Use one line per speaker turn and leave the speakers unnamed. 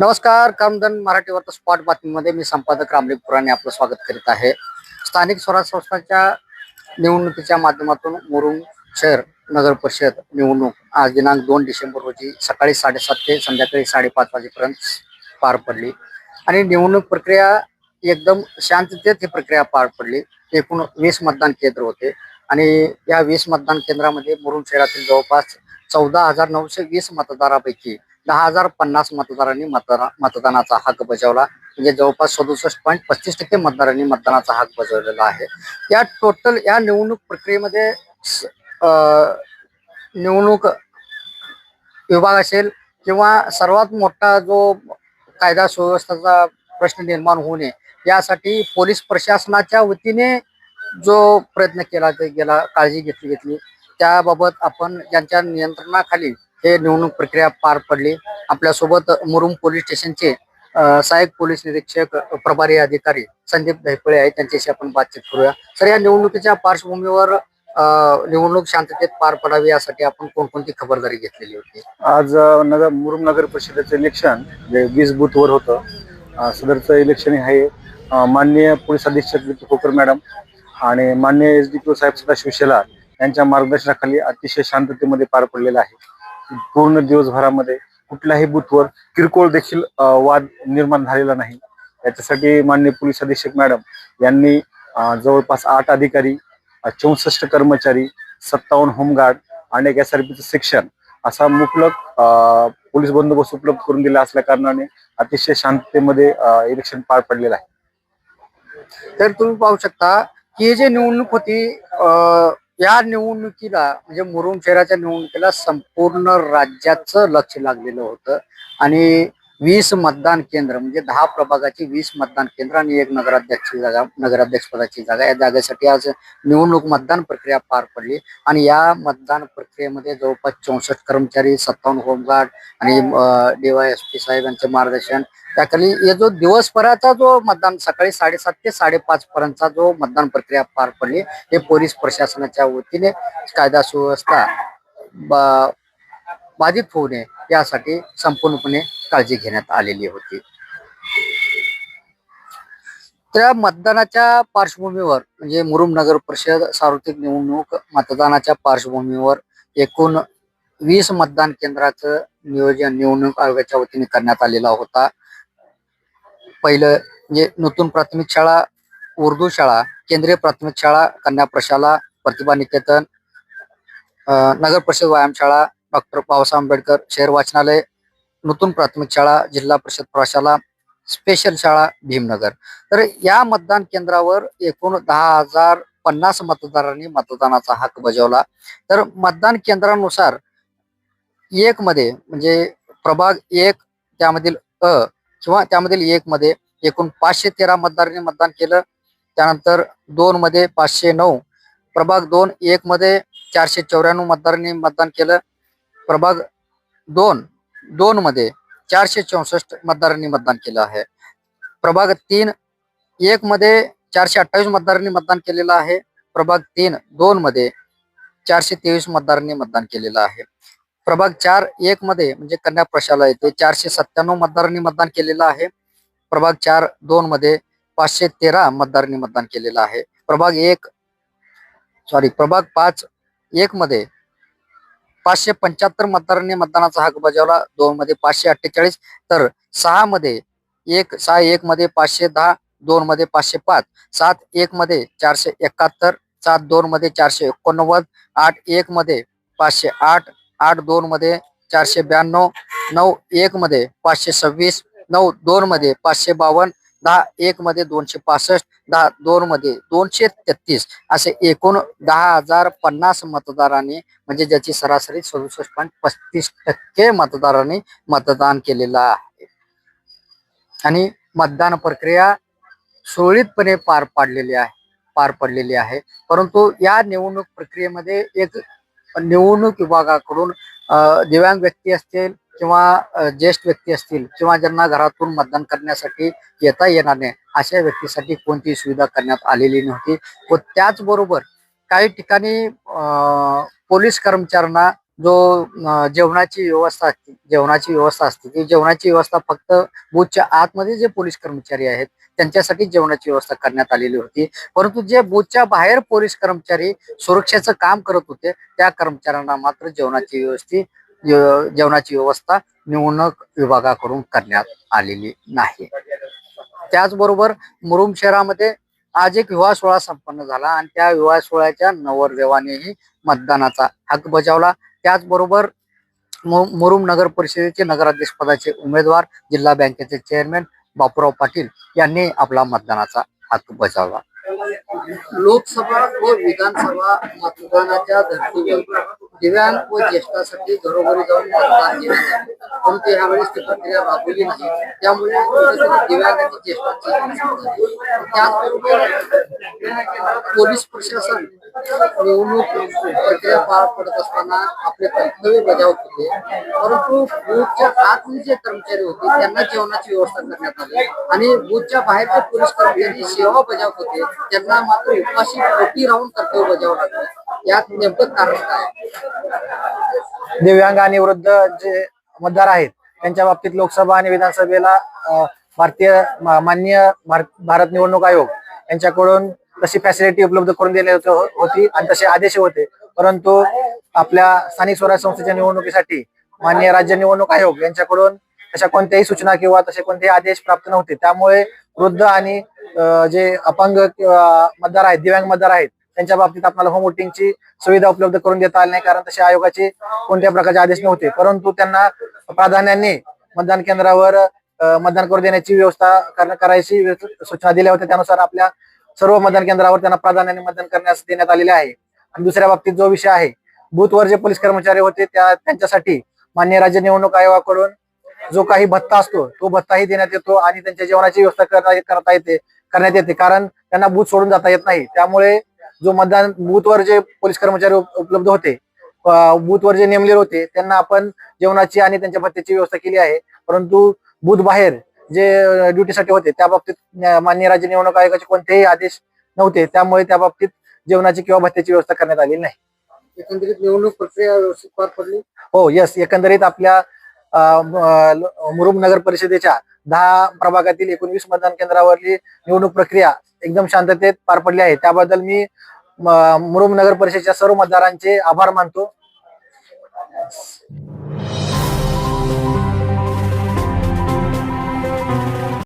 नमस्कार. कामधन मराठी वार्ता स्पॉट बातमीमध्ये मी संपादक रामलिंग पुराणे आपलं स्वागत करीत आहे. स्थानिक स्वराज्य संस्थांच्या निवडणुकीच्या माध्यमातून मुरुम शहर नगर परिषद निवडणूक आज दिनांक 2 डिसेंबर रोजी सकाळी 7:30 ते संध्याकाळी 5:30 वाजेपर्यंत पार पडली आणि निवडणूक प्रक्रिया एकदम शांततेत ही प्रक्रिया पार पडली. एकूण 20 मतदान केंद्र होते आणि या 20 मतदान केंद्रामध्ये मुरुम शहरातील जवळपास 14,920 मतदारापैकी 10,050 मतदारांनी मतदानाचा हक्क बजावला. म्हणजे जवळपास 67.35% मतदारांनी मतदानाचा हक्क बजावलेला आहे. या टोटल या निवडणूक प्रक्रियेमध्ये निवडणूक विभाग असेल किंवा सर्वात मोठा जो कायदा सुव्यवस्थेचा प्रश्न निर्माण होऊ नये यासाठी पोलीस प्रशासनाच्या वतीने जो प्रयत्न केला गेला, काळजी घेतली त्याबाबत आपण ज्यांच्या नियंत्रणाखाली हे निवडणूक प्रक्रिया पार पडली. आपल्यासोबत मुरुम पोलीस स्टेशनचे सहाय्यक पोलीस निरीक्षक प्रभारी अधिकारी संदीप धैपळे आहेत. त्यांच्याशी आपण बातचीत करूया. सर, या निवडणुकीच्या पार्श्वभूमीवर निवडणूक शांततेत पार पडावी यासाठी आपण कोणकोणती खबरदारी घेतलेली होती?
आज मुरुम नगर परिषदेचं इलेक्शन 20 बूथवर होतं. सदरचं इलेक्शन आहे माननीय पोलीस अधीक्षक विकी खोकर मॅडम आणि माननीय SDPO साहेब सदाशिव शेलार यांच्या मार्गदर्शनाखाली अतिशय शांततेमध्ये पार पडलेलं आहे. पूर्ण दिवसभरामध्ये कुठल्याही बूथवर किरकोळ देखील वाद निर्माण झालेला नाही. याच्यासाठी माननीय पोलीस अधीक्षक मॅडम यांनी जवळपास 8 अधिकारी, 64 कर्मचारी, 57 होमगार्ड आणि एक SRPचं सेक्शन असा मुबलक पोलीस बंदोबस्त उपलब्ध करून दिला असल्या कारणाने अतिशय शांततेमध्ये इलेक्शन पार पडलेलं आहे.
तर तुम्ही पाहू शकता की ही जी निवडणूक होती, या निवडणुकीला म्हणजे मुरुम शहराच्या निवडणुकीला संपूर्ण राज्याचं लक्ष लागलेलं होतं आणि 20 मतदान केंद्र म्हणजे 10 प्रभागाची 20 मतदान केंद्र आणि एक नगराध्यक्ष पदाची जागा, या जागेसाठी आज निवडणूक मतदान प्रक्रिया पार पडली आणि या मतदान प्रक्रियेमध्ये जवळपास 64 कर्मचारी, 57 होमगार्ड आणि DYSP साहेब यांचे मार्गदर्शन त्याखाली हे जो दिवसभराचा जो मतदान सकाळी 7:30 ते 5:30 पर्यंतचा जो मतदान प्रक्रिया पार पडली, हे पोलीस प्रशासनाच्या वतीने कायदा सुव्यवस्था बाधित होऊ नये यासाठी संपूर्णपणे काळजी घेण्यात आलेली होती. त्या मतदानाच्या पार्श्वभूमीवर म्हणजे मुरुम नगर परिषद सार्वत्रिक निवडणूक मतदानाच्या पार्श्वभूमीवर एकूण 20 मतदान केंद्राचं नियोजन निवडणूक आयोगाच्या वतीने करण्यात आलेला होता. पहिलं म्हणजे नूतन प्राथमिक शाळा, उर्दू शाळा, केंद्रीय प्राथमिक शाळा, कन्या प्रशाला, प्रतिभा निकेतन, नगर परिषद व्यायामशाळा, डॉक्टर बाबासाहेब आंबेडकर शहर वाचनालय, नूतन प्राथमिक शाळा, जिल्हा परिषद प्रशाला, स्पेशल शाळा भीमनगर. तर या मतदान केंद्रावर एकूण 10,050 मतदारांनी मतदानाचा हक्क बजावला. तर मतदान केंद्रानुसार एक मध्ये म्हणजे प्रभाग 1 त्यामधील किंवा त्यामधील 1 मध्ये एकूण 513 मतदारांनी मतदान केलं. त्यानंतर 2 मध्ये 509, प्रभाग 2 मध्ये 494 मतदारांनी मतदान केलं. प्रभाग 2 मध्ये 464 मतदारांनी मतदान केलं आहे. प्रभाग 3 मध्ये 428 मतदारांनी मतदान केलेलं आहे. प्रभाग 2 मध्ये 423 मतदारांनी मतदान केलेलं आहे. प्रभाग 4 मध्ये म्हणजे कन्या प्रशाला येथे 497 मतदारांनी मतदान केलेलं आहे. प्रभाग 4 मध्ये 513 मतदारांनी मतदान केलेलं आहे. प्रभाग 5 मध्ये 575 मतदारांनी मतदानाचा हक्क बजावला. 2 मध्ये 548, तर 6 मध्ये 1 मध्ये 510, 2 मध्ये 505, 7 मध्ये 471, 7 मध्ये 489, 8 मध्ये 508, 8 मध्ये 492, 9 मध्ये 526, 9 मध्ये 552, 10 मध्ये 265, 10 मध्ये 233 असे एकूण 10,050 मतदारांनी म्हणजे ज्याची सरासरी 67.35% मतदारांनी मतदान केलेलं आहे आणि मतदान प्रक्रिया सुरळीतपणे पार पडलेली आहे. परंतु या निवडणूक प्रक्रियेमध्ये एक निवडणूक विभागाकडून दिव्यांग व्यक्ती असतील किंवा ज्येष्ठ व्यक्ती असतील किंवा ज्यांना घरातून मतदान करण्यासाठी येता येणार नाही अशा व्यक्तीसाठी कोणतीही सुविधा करण्यात आलेली नव्हती व त्याचबरोबर काही ठिकाणी पोलीस कर्मचाऱ्यांना जो जेवणाची व्यवस्था असते ती जेवणाची व्यवस्था फक्त बूथच्या आतमध्ये जे पोलीस कर्मचारी आहेत त्यांच्यासाठी जेवणाची व्यवस्था करण्यात आलेली होती. परंतु जे बूथच्या बाहेर पोलीस कर्मचारी सुरक्षेचं काम करत होते त्या कर्मचाऱ्यांना मात्र जेवणाची व्यवस्था निवडणूक विभागाकडून करण्यात आलेली नाही. त्याचबरोबर मुरुम शहरामध्ये आज एक विवाह सोहळा संपन्न झाला आणि त्या विवाह सोहळ्याच्या नवरदेवानेही मतदानाचा हक्क बजावला. त्याचबरोबर मुरुम नगर परिषदेचे नगराध्यक्ष पदाचे उमेदवार जिल्हा बँकेचे चेअरमॅन बापूराव पाटील यांनी आपला मतदानाचा हक्क बजावला. लोकसभा व विधानसभा मतदानाच्या धर्तीवर दिव्यांग व ज्येष्ठांसाठी घरोघरी जाऊन मतदान घेण्यात आले. परंतु यावेळेस ती प्रक्रिया राबवली नाही. त्यामुळे दिव्यांग आणि ज्येष्ठांची समस्या झाली. त्याचबरोबर पोलीस प्रशासन निवडणूक प्रक्रिया पार पडत असताना आपले कर्तव्य बजावत होते. परंतु बूथच्या आतमध्ये जे कर्मचारी होते त्यांना जेवणाची व्यवस्था करण्यात आली आणि बूथच्या बाहेरचे पोलीस कर्मचारी सेवा बजावत होते त्यांना मात्र उपाशी पोटी राहून कर्तव्य बजावं लागलं. यात नेमकं कारण काय?
दिव्यांग आणि वृद्ध जे मतदार आहेत त्यांच्या बाबतीत लोकसभा आणि विधानसभेला माननीय भारत निवडणूक आयोग यांच्याकडून तशी फॅसिलिटी उपलब्ध करून दिली होती आणि तसे आदेश होते. परंतु आपल्या स्थानिक स्वराज्य संस्थेच्या निवडणुकीसाठी माननीय राज्य निवडणूक आयोग यांच्याकडून तशा कोणत्याही सूचना किंवा तसे कोणतेही आदेश प्राप्त नव्हते. त्यामुळे वृद्ध आणि जे अपंग मतदार आहेत, दिव्यांग मतदार आहेत त्यांच्या बाबतीत आपल्याला होम वोटिंगची सुविधा उपलब्ध करून देता आली नाही, कारण तसे आयोगाचे कोणत्या प्रकारचे आदेश नव्हते. परंतु त्यांना प्राधान्याने मतदान केंद्रावर मतदान करून देण्याची व्यवस्था करायची सूचना दिल्या होत्या. त्यानुसार आपल्या सर्व मतदान केंद्रावर त्यांना प्राधान्याने मतदान करण्यास देण्यात आलेले आहे. आणि दुसऱ्या बाबतीत जो विषय आहे, बूथवर जे पोलीस कर्मचारी होते त्यांच्यासाठी माननीय राज्य निवडणूक आयोगाकडून जो काही भत्ता असतो तो भत्ताही देण्यात येतो आणि त्यांच्या जेवणाची व्यवस्था करण्यात येते, कारण त्यांना बूथ सोडून जाता येत नाही. त्यामुळे जो मतदान बूथवर जे पोलीस कर्मचारी उपलब्ध होते, बूथवर जे नेमलेले होते त्यांना आपण जेवणाची आणि त्यांच्या भत्त्याची व्यवस्था केली आहे. परंतु बूथ बाहेर जे ड्युटीसाठी होते त्या बाबतीत माननीय राज्य निवडणूक आयोगाचे कोणतेही आदेश नव्हते. त्यामुळे त्या बाबतीत जेवणाची किंवा भत्त्याची व्यवस्था करण्यात आलेली नाही.
एकंदरीत निवडणूक प्रक्रिया व्यवस्थित पार पडली.
हो, यस. एकंदरीत आपल्या मुरुम नगर परिषदेच्या 10 प्रभागातील 19 मतदान केंद्रावरली निवडणूक प्रक्रिया एकदम शांततेत पार पडली आहे. त्याबद्दल मी मुरुम नगर परिषदेच्या सर्व मतदारांचे आभार मानतो.